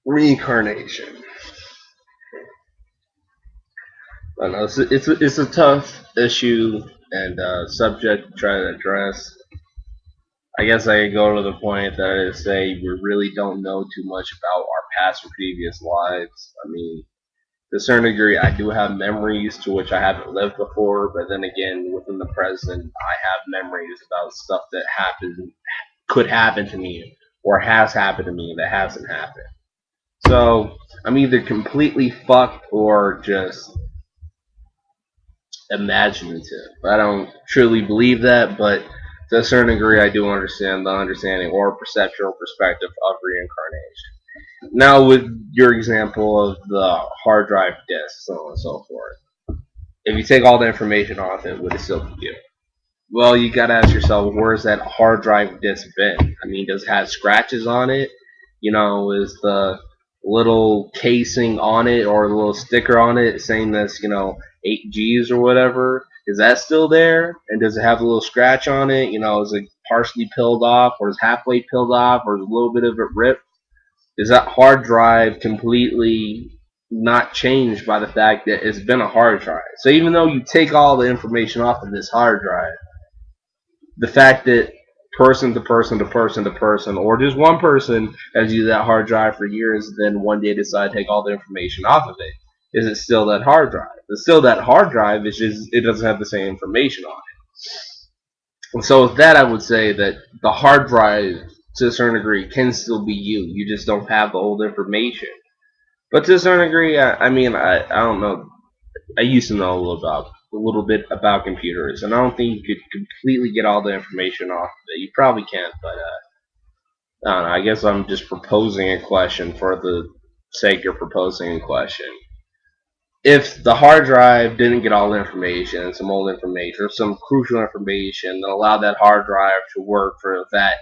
Reincarnation. I know it's a tough issue and subject to try to address. I guess I could go to the point that I say we really don't know too much about our past or previous lives. I mean, to a certain degree, I do have memories to which I haven't lived before, but then again, within the present, I have memories about stuff that happened, could happen to me, or has happened to me that hasn't happened. So I'm either completely fucked or just imaginative. I don't truly believe that, but to a certain degree, I do understand the understanding or perception or perspective of reincarnation. Now, with your example of the hard drive disk, so on and so forth, if you take all the information off it, would it still be you? Well, you gotta ask yourself, where's that hard drive disk been? I mean, does it have scratches on it? You know, is the little casing on it or the little sticker on it saying that's, 8 Gs or whatever? Is that still there? And does it have a little scratch on it? Is it partially peeled off or is halfway peeled off or is a little bit of it ripped? Is that hard drive completely not changed by the fact that it's been a hard drive? So even though you take all the information off of this hard drive, the fact that person to person to person to person, or just one person has used that hard drive for years, then one day decide to take all the information off of it. Is it still that hard drive? It's still that hard drive. It's just it doesn't have the same information on it. And so with that, I would say that the hard drive, to a certain degree, can still be you. You just don't have the old information. But to a certain degree, I mean, I don't know. I used to know a little bit about computers, and I don't think you could completely get all the information off of it. You probably can't, but I don't know. I guess I'm just proposing a question for the sake of proposing a question. If the hard drive didn't get all the information, some old information, or some crucial information that allowed that hard drive to work for that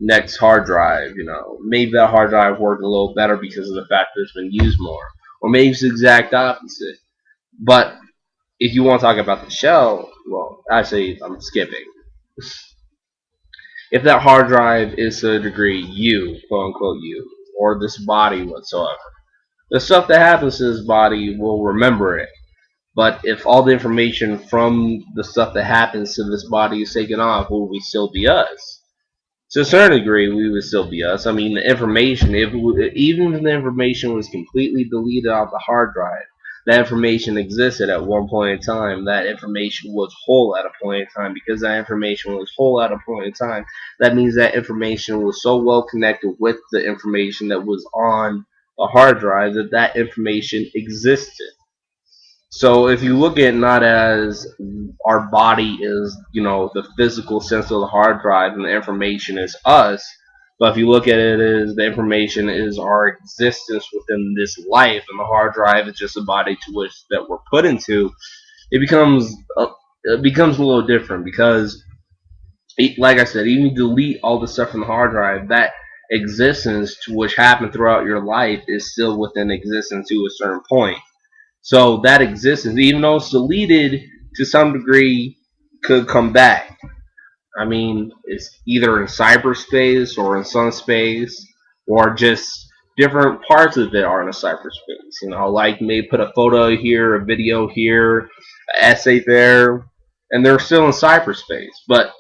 next hard drive, maybe that hard drive worked a little better because of the fact that it's been used more, or maybe it's the exact opposite. But if you want to talk about the shell, well, actually, I'm skipping. If that hard drive is to a degree you, quote unquote you, or this body whatsoever, the stuff that happens to this body will remember it. But if all the information from the stuff that happens to this body is taken off, will we still be us? To a certain degree, we would still be us. I mean, the information, even if the information was completely deleted off the hard drive, that information existed at one point in time. That information was whole at a point in time. Because that information was whole at a point in time, that means that information was so well connected with the information that was on the hard drive that that information existed. So if you look at it not as our body is, the physical sense of the hard drive and the information is us, but if you look at it as the information is our existence within this life and the hard drive is just a body to which that we're put into, it becomes it becomes a little different because, like I said, even delete all the stuff from the hard drive, that existence to which happened throughout your life is still within existence to a certain point. So that existence, even though it's deleted to some degree, could come back. I mean, it's either in cyberspace or in some space, or just different parts of it are in a cyberspace. Like maybe put a photo here, a video here, an essay there, and they're still in cyberspace, but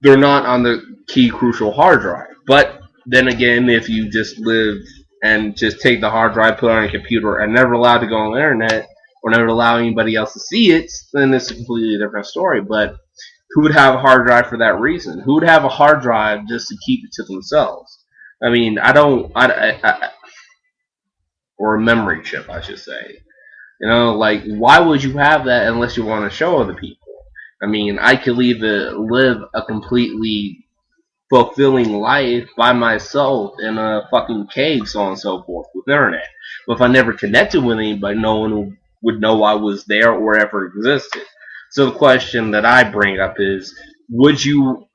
they're not on the key crucial hard drive. But then again, if you just live and just take the hard drive, put it on a computer, and never allowed to go on the internet, or never allow anybody else to see it, then it's a completely different story. But who would have a hard drive for that reason? Who would have a hard drive just to keep it to themselves? I mean, I don't, or a memory chip, I should say. Like, why would you have that unless you want to show other people? I mean, I could live a completely fulfilling life by myself in a fucking cave, so on and so forth, with internet. But if I never connected with anybody, no one would know I was there or ever existed. So the question that I bring up is, would you,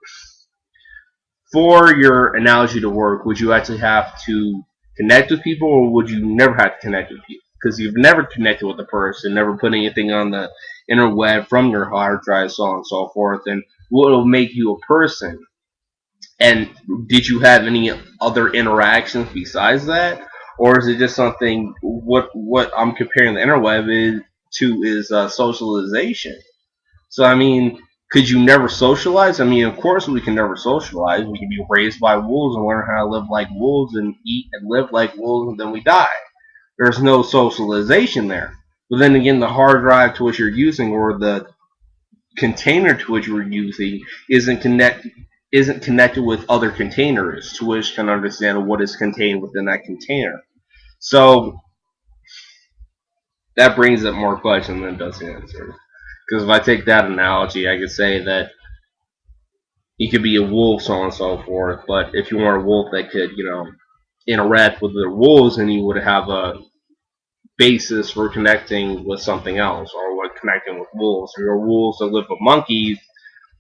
for your analogy to work, would you actually have to connect with people, or would you never have to connect with people? Because you've never connected with a person, never put anything on the interweb from your hard drive, so on and so forth, and what will make you a person? And did you have any other interactions besides that? or is it just something? What I'm comparing the interweb is socialization. So I mean, could you never socialize? I mean, of course we can never socialize. We can be raised by wolves and learn how to live like wolves and eat and live like wolves, and then we die. There's no socialization there. But then again, the hard drive to which you're using or the container to which you're using isn't connected with other containers to which can understand what is contained within that container. So that brings up more questions than it does answers. Because if I take that analogy, I could say that you could be a wolf, so on and so forth. But if you weren't a wolf that could, interact with the wolves, then you would have a basis for connecting with something else, or with connecting with wolves. Or your wolves that live with monkeys,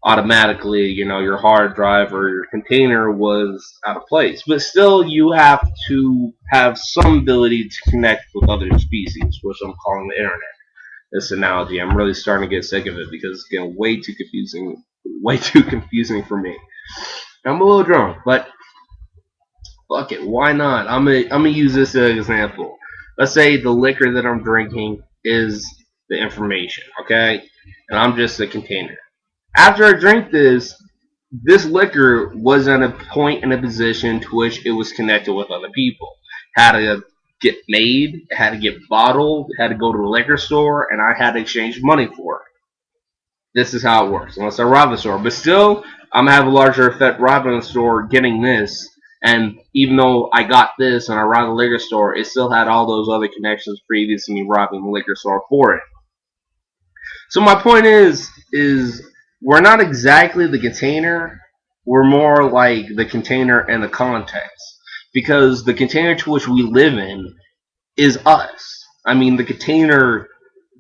automatically, your hard drive or your container was out of place. But still, you have to have some ability to connect with other species, which I'm calling the internet. This analogy, I'm really starting to get sick of it because it's getting way too confusing for me. I'm a little drunk, but fuck it, why not? I'm gonna use this as an example. Let's say the liquor that I'm drinking is the information, okay, and I'm just the container. After I drink this liquor was at a point in a position to which it was connected with other people. Had to get made, had to get bottled, had to go to a liquor store, and I had to exchange money for it. This is how it works, unless I rob the store. But still, I'm gonna have a larger effect robbing the store, getting this, and even though I got this and I robbed the liquor store, it still had all those other connections previous to me robbing the liquor store for it. So my point is we're not exactly the container. We're more like the container and the context. Because the container to which we live in is us. I mean, the container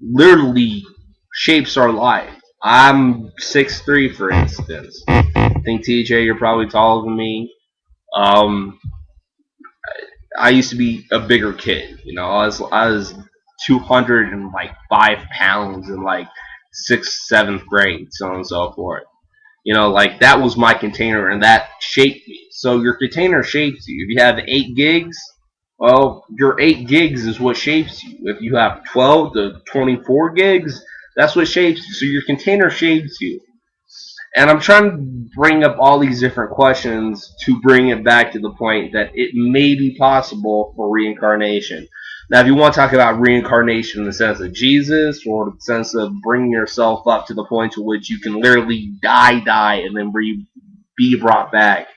literally shapes our life. I'm 6'3", for instance. I think TJ, you're probably taller than me. Um, I used to be a bigger kid. I was 205 pounds in like sixth, seventh grade, so on and so forth. Like that was my container, and that shaped me. So your container shapes you. If you have 8 gigs, well, your 8 gigs is what shapes you. If you have 12 to 24 gigs, that's what shapes you. So your container shapes you. And I'm trying to bring up all these different questions to bring it back to the point that it may be possible for reincarnation. Now, if you want to talk about reincarnation in the sense of Jesus, or the sense of bringing yourself up to the point to which you can literally die, and then be brought back,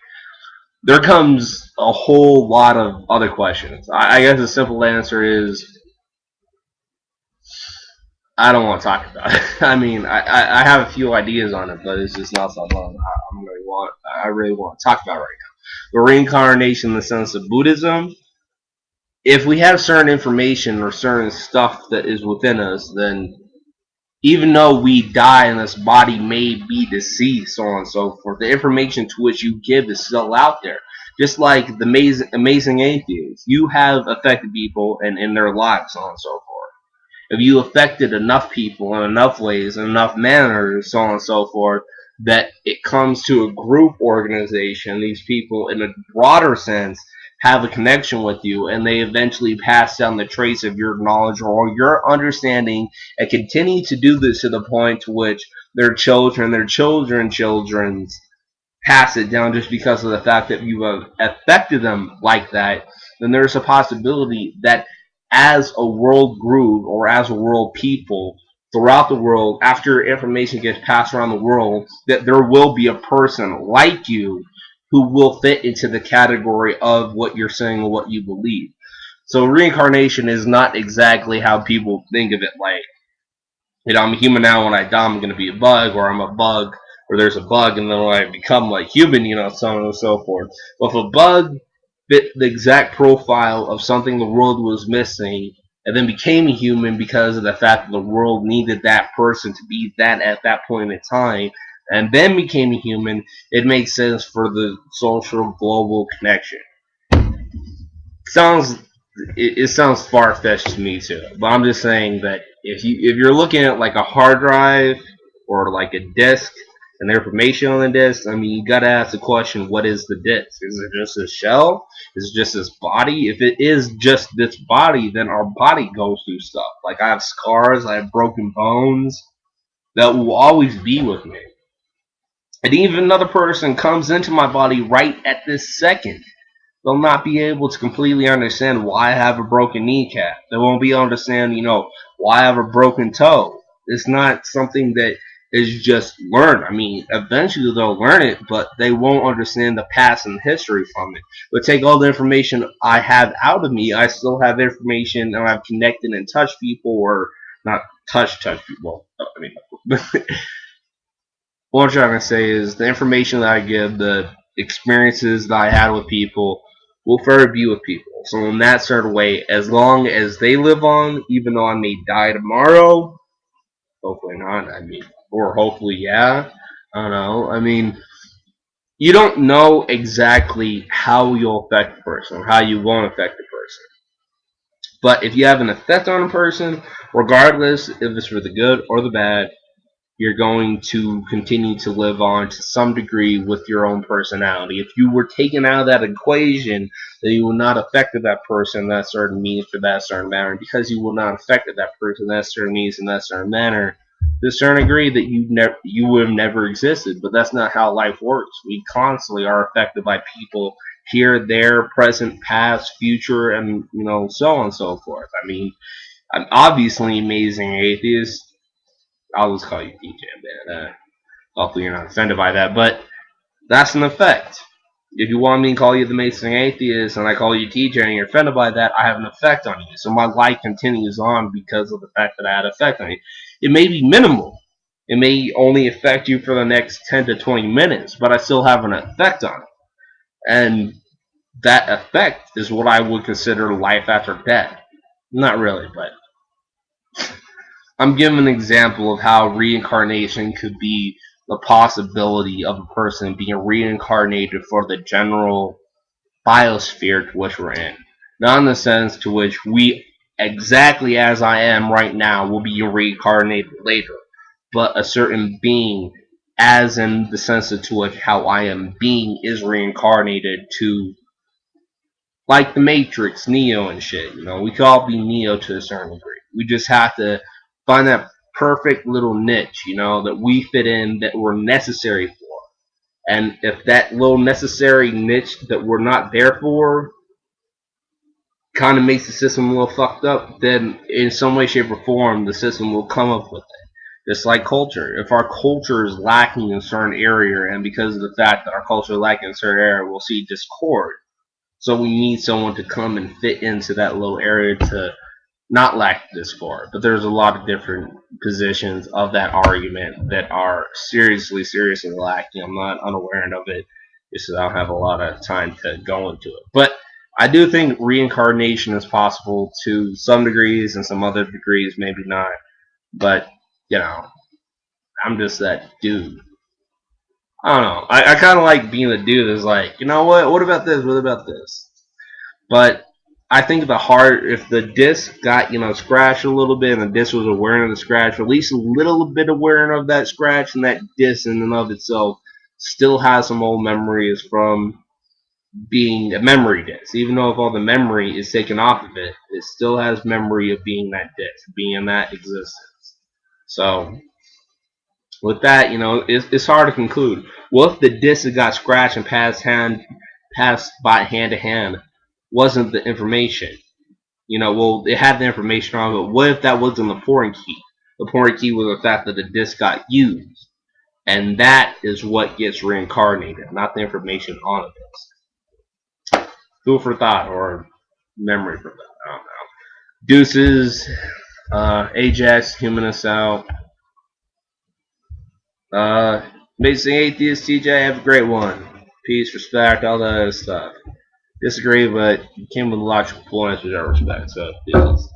there comes a whole lot of other questions. I guess the simple answer is I don't want to talk about it. I mean, I have a few ideas on it, but it's just not something I really want to talk about right now. The reincarnation in the sense of Buddhism, if we have certain information or certain stuff that is within us, then even though we die and this body may be deceased, so on and so forth, the information to which you give is still out there. Just like the amazing atheists, you have affected people and in their lives, so on and so forth. If you affected enough people in enough ways, in enough manners, so on and so forth, that it comes to a group organization, these people in a broader sense have a connection with you, and they eventually pass down the trace of your knowledge or your understanding, and continue to do this to the point to which their children, their children's pass it down just because of the fact that you have affected them like that, then there's a possibility that as a world group or as a world people throughout the world, after information gets passed around the world, that there will be a person like you who will fit into the category of what you're saying or what you believe. So reincarnation is not exactly how people think of it. Like, I'm a human now. When I die, I'm going to be a bug, or I'm a bug, or there's a bug, and then when I become like human, so on and so forth. But if a bug fit the exact profile of something the world was missing, and then became a human because of the fact that the world needed that person to be that at that point in time, and then became a human, it makes sense for the social global connection. Sounds it sounds far fetched to me too, but I'm just saying that if you're looking at like a hard drive or like a disk, and the information on the disc, I mean, you gotta ask the question, what is the disc? Is it just a shell? Is it just this body? If it is just this body, then our body goes through stuff. Like, I have scars, I have broken bones that will always be with me. And even if another person comes into my body right at this second, they'll not be able to completely understand why I have a broken kneecap. They won't be able to understand, why I have a broken toe. It's not something that is just learned. I mean, eventually they'll learn it, but they won't understand the past and history from it. But take all the information I have out of me, I still have information, and I've connected and touched people, or not touch people. I mean, what I'm trying to say is the information that I give, the experiences that I had with people, will forever be with people. So in that sort of way, as long as they live on, even though I may die tomorrow, hopefully not, I mean, or hopefully yeah, I don't know. I mean, you don't know exactly how you'll affect a person, or how you won't affect a person. But if you have an effect on a person, regardless if it's for the good or the bad, you're going to continue to live on to some degree with your own personality. If you were taken out of that equation, then you will not affect that person that certain means for that certain manner. And because you will not affect that person that certain means in that certain manner, to a certain degree that you would have never existed. But that's not how life works. We constantly are affected by people here, there, present, past, future, and so on and so forth. I mean, I'm obviously amazing atheist. I'll just call you DJ, man. Hopefully you're not offended by that, but that's an effect. If you want me to call you the amazing atheist and I call you TJ and you're offended by that, I have an effect on you. So my life continues on because of the fact that I had an effect on you. It may be minimal. It may only affect you for the next 10 to 20 minutes, but I still have an effect on it. And that effect is what I would consider life after death. Not really, but I'm giving an example of how reincarnation could be the possibility of a person being reincarnated for the general biosphere to which we're in. Not in the sense to which we, exactly as I am right now, will be reincarnated later, but a certain being, as in the sense to which how I am being is reincarnated to, like the Matrix, Neo and shit. We could all be Neo to a certain degree. We just have to find that perfect little niche, that we fit in, that we're necessary for. And if that little necessary niche that we're not there for kind of makes the system a little fucked up, then in some way, shape, or form, the system will come up with it. Just like culture. If our culture is lacking in a certain area, and because of the fact that our culture is lacking in a certain area, we'll see discord. So we need someone to come and fit into that little area to not lack discord. But there's a lot of different positions of that argument that are seriously lacking. I'm not unaware of it, just I don't have a lot of time to go into it. But I do think reincarnation is possible to some degrees, and some other degrees maybe not. But, I'm just that dude. I don't know. I kind of like being the dude that's like, you know what? What about this? What about this? But I think the heart, if the disc got, scratched a little bit and the disc was aware of the scratch, or at least a little bit aware of that scratch, and that disc in and of itself still has some old memories from being a memory disc. Even though if all the memory is taken off of it, it still has memory of being that disc, being in that existence. So with that, it's hard to conclude. What if the disc that got scratched and passed by hand to hand wasn't the information? Well, it had the information on it, but what if that wasn't the foreign key? The foreign key was the fact that the disc got used. And that is what gets reincarnated, not the information on the disc. Food for thought, or memory for thought. I don't know. Deuces, AJAXxTheHumanist out. Amazing Atheist, TJ, have a great one. Peace, respect, all that other stuff. Disagree, but you came with logical points, which I respect. So, peace.